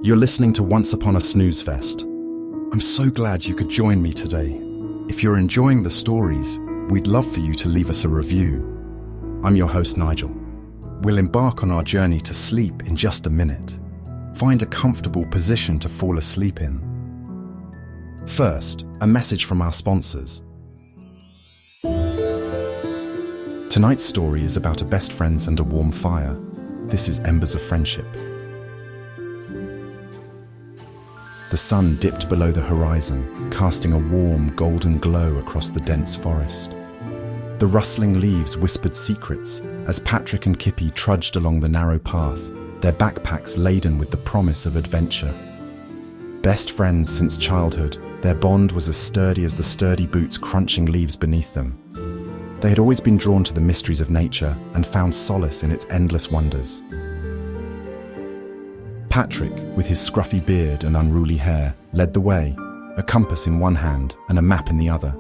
You're listening to Once Upon a Snooze Fest. I'm so glad you could join me today. If you're enjoying the stories, we'd love for you to leave us a review. I'm your host, Nigel. We'll embark on our journey to sleep in just a minute. Find a comfortable position to fall asleep in. First, a message from our sponsors. Tonight's story is about a best friends and a warm fire. This is Embers of Friendship. The sun dipped below the horizon, casting a warm, golden glow across the dense forest. The rustling leaves whispered secrets as Patrick and Kippy trudged along the narrow path, their backpacks laden with the promise of adventure. Best friends since childhood, their bond was as sturdy as the sturdy boots crunching leaves beneath them. They had always been drawn to the mysteries of nature and found solace in its endless wonders. Patrick, with his scruffy beard and unruly hair, led the way, a compass in one hand and a map in the other.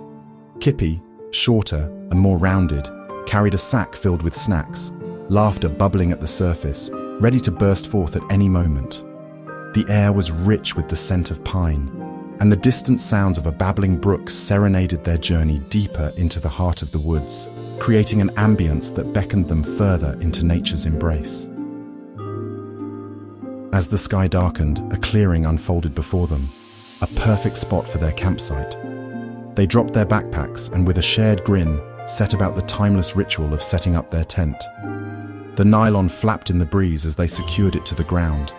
Kippy, shorter and more rounded, carried a sack filled with snacks, laughter bubbling at the surface, ready to burst forth at any moment. The air was rich with the scent of pine, and the distant sounds of a babbling brook serenaded their journey deeper into the heart of the woods, creating an ambience that beckoned them further into nature's embrace. As the sky darkened, a clearing unfolded before them, a perfect spot for their campsite. They dropped their backpacks and with a shared grin, set about the timeless ritual of setting up their tent. The nylon flapped in the breeze as they secured it to the ground,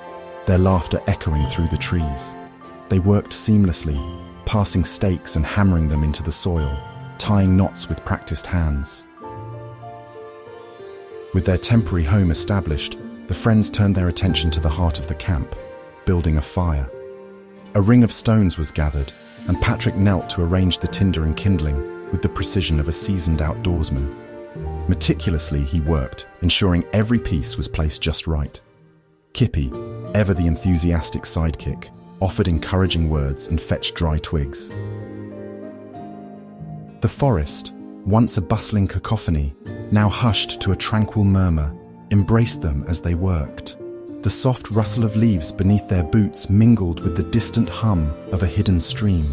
their laughter echoing through the trees. They worked seamlessly, passing stakes and hammering them into the soil, tying knots with practiced hands. With their temporary home established, the friends turned their attention to the heart of the camp, building a fire. A ring of stones was gathered, and Patrick knelt to arrange the tinder and kindling with the precision of a seasoned outdoorsman. Meticulously he worked, ensuring every piece was placed just right. Kippy, ever the enthusiastic sidekick, offered encouraging words and fetched dry twigs. The forest, once a bustling cacophony, now hushed to a tranquil murmur, embraced them as they worked. The soft rustle of leaves beneath their boots mingled with the distant hum of a hidden stream.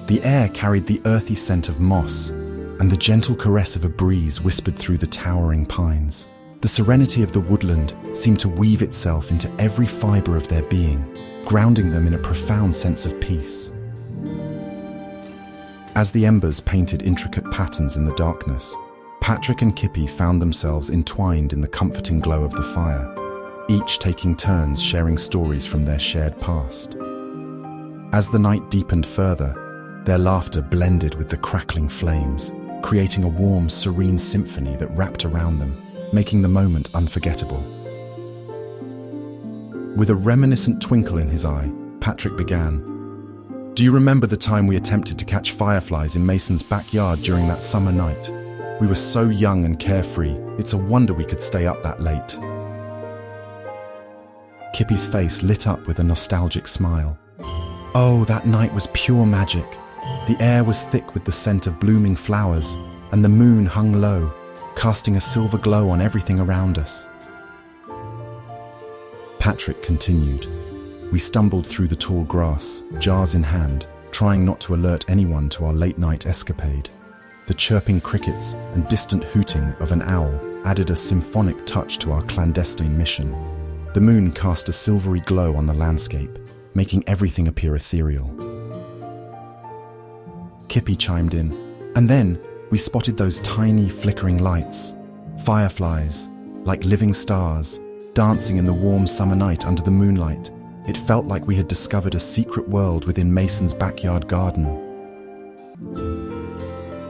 The air carried the earthy scent of moss, and the gentle caress of a breeze whispered through the towering pines. The serenity of the woodland seemed to weave itself into every fibre of their being, grounding them in a profound sense of peace. As the embers painted intricate patterns in the darkness, Patrick and Kippy found themselves entwined in the comforting glow of the fire, each taking turns sharing stories from their shared past. As the night deepened further, their laughter blended with the crackling flames, creating a warm, serene symphony that wrapped around them, making the moment unforgettable. With a reminiscent twinkle in his eye, Patrick began, "Do you remember the time we attempted to catch fireflies in Mason's backyard during that summer night? We were so young and carefree, it's a wonder we could stay up that late." Kippy's face lit up with a nostalgic smile. Oh, that night was pure magic. The air was thick with the scent of blooming flowers, and the moon hung low, casting a silver glow on everything around us. Patrick continued. We stumbled through the tall grass, jars in hand, trying not to alert anyone to our late-night escapade. The chirping crickets and distant hooting of an owl added a symphonic touch to our clandestine mission. The moon cast a silvery glow on the landscape, making everything appear ethereal. Kippy chimed in, and then we spotted those tiny flickering lights, fireflies, like living stars, dancing in the warm summer night under the moonlight. It felt like we had discovered a secret world within Mason's backyard garden.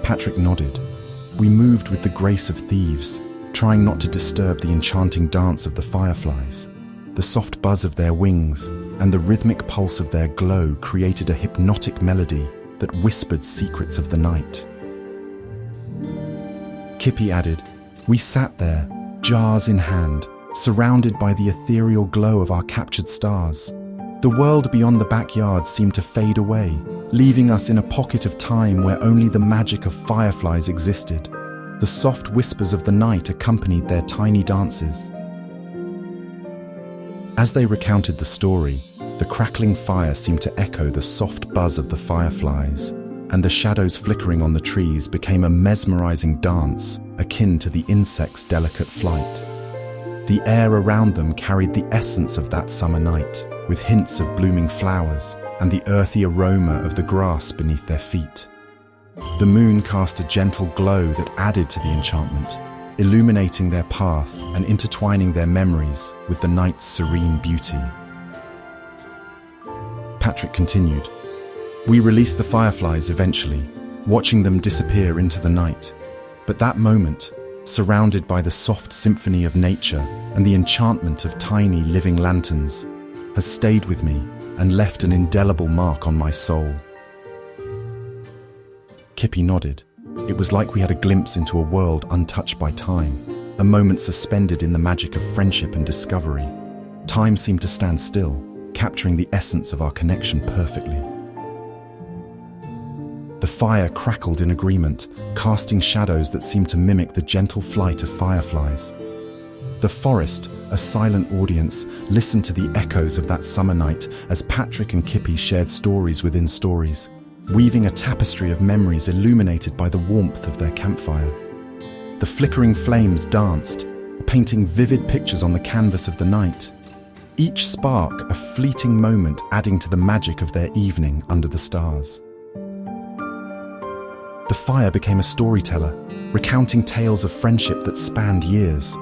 Patrick nodded. We moved with the grace of thieves, trying not to disturb the enchanting dance of the fireflies. The soft buzz of their wings and the rhythmic pulse of their glow created a hypnotic melody that whispered secrets of the night. Kippy added, we sat there, jars in hand, surrounded by the ethereal glow of our captured stars. The world beyond the backyard seemed to fade away, leaving us in a pocket of time where only the magic of fireflies existed. The soft whispers of the night accompanied their tiny dances. As they recounted the story, The crackling fire seemed to echo the soft buzz of the fireflies, and the shadows flickering on the trees became a mesmerizing dance akin to the insects' delicate flight. The air around them carried the essence of that summer night, with hints of blooming flowers and the earthy aroma of the grass beneath their feet. The moon cast a gentle glow that added to the enchantment, illuminating their path and intertwining their memories with the night's serene beauty. Patrick continued. We released the fireflies eventually, watching them disappear into the night. But that moment, surrounded by the soft symphony of nature and the enchantment of tiny living lanterns, has stayed with me and left an indelible mark on my soul. Kippy nodded. It was like we had a glimpse into a world untouched by time, a moment suspended in the magic of friendship and discovery. Time seemed to stand still, capturing the essence of our connection perfectly. The fire crackled in agreement, casting shadows that seemed to mimic the gentle flight of fireflies. The forest, a silent audience, listened to the echoes of that summer night as Patrick and Kippy shared stories within stories, weaving a tapestry of memories illuminated by the warmth of their campfire. The flickering flames danced, painting vivid pictures on the canvas of the night, each spark a fleeting moment adding to the magic of their evening under the stars. The fire became a storyteller, recounting tales of friendship that spanned years.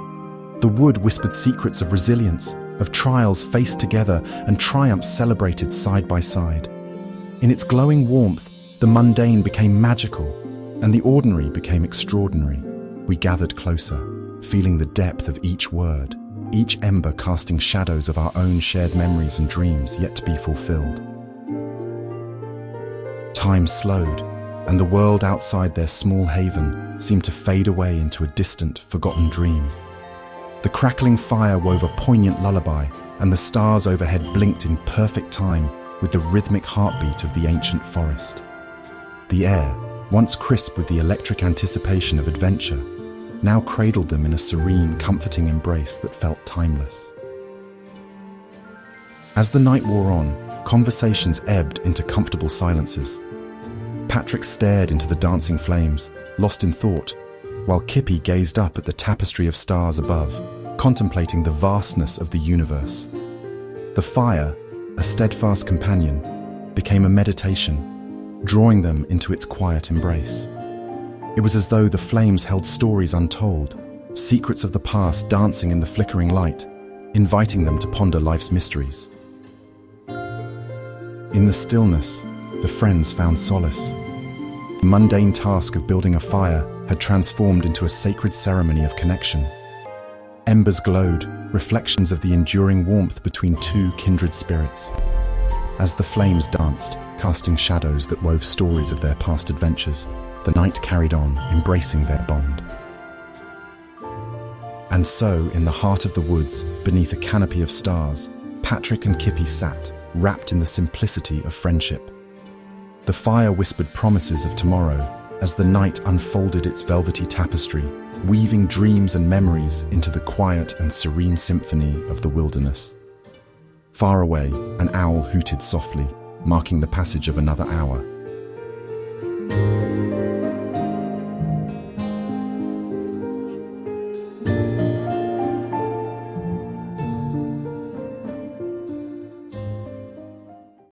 The wood whispered secrets of resilience, of trials faced together and triumphs celebrated side by side. In its glowing warmth, the mundane became magical, and the ordinary became extraordinary. We gathered closer, feeling the depth of each word, each ember casting shadows of our own shared memories and dreams yet to be fulfilled. Time slowed, and the world outside their small haven seemed to fade away into a distant, forgotten dream. The crackling fire wove a poignant lullaby, and the stars overhead blinked in perfect time with the rhythmic heartbeat of the ancient forest. The air, once crisp with the electric anticipation of adventure, now cradled them in a serene, comforting embrace that felt timeless. As the night wore on, conversations ebbed into comfortable silences. Patrick stared into the dancing flames, lost in thought, while Kippy gazed up at the tapestry of stars above, contemplating the vastness of the universe. The fire, a steadfast companion, became a meditation, drawing them into its quiet embrace. It was as though the flames held stories untold, secrets of the past dancing in the flickering light, inviting them to ponder life's mysteries. In the stillness, the friends found solace. The mundane task of building a fire had transformed into a sacred ceremony of connection. Embers glowed, reflections of the enduring warmth between two kindred spirits. As the flames danced, casting shadows that wove stories of their past adventures, the night carried on, embracing their bond. And so, in the heart of the woods, beneath a canopy of stars, Patrick and Kippy sat, wrapped in the simplicity of friendship. The fire whispered promises of tomorrow as the night unfolded its velvety tapestry, weaving dreams and memories into the quiet and serene symphony of the wilderness. Far away, an owl hooted softly, marking the passage of another hour.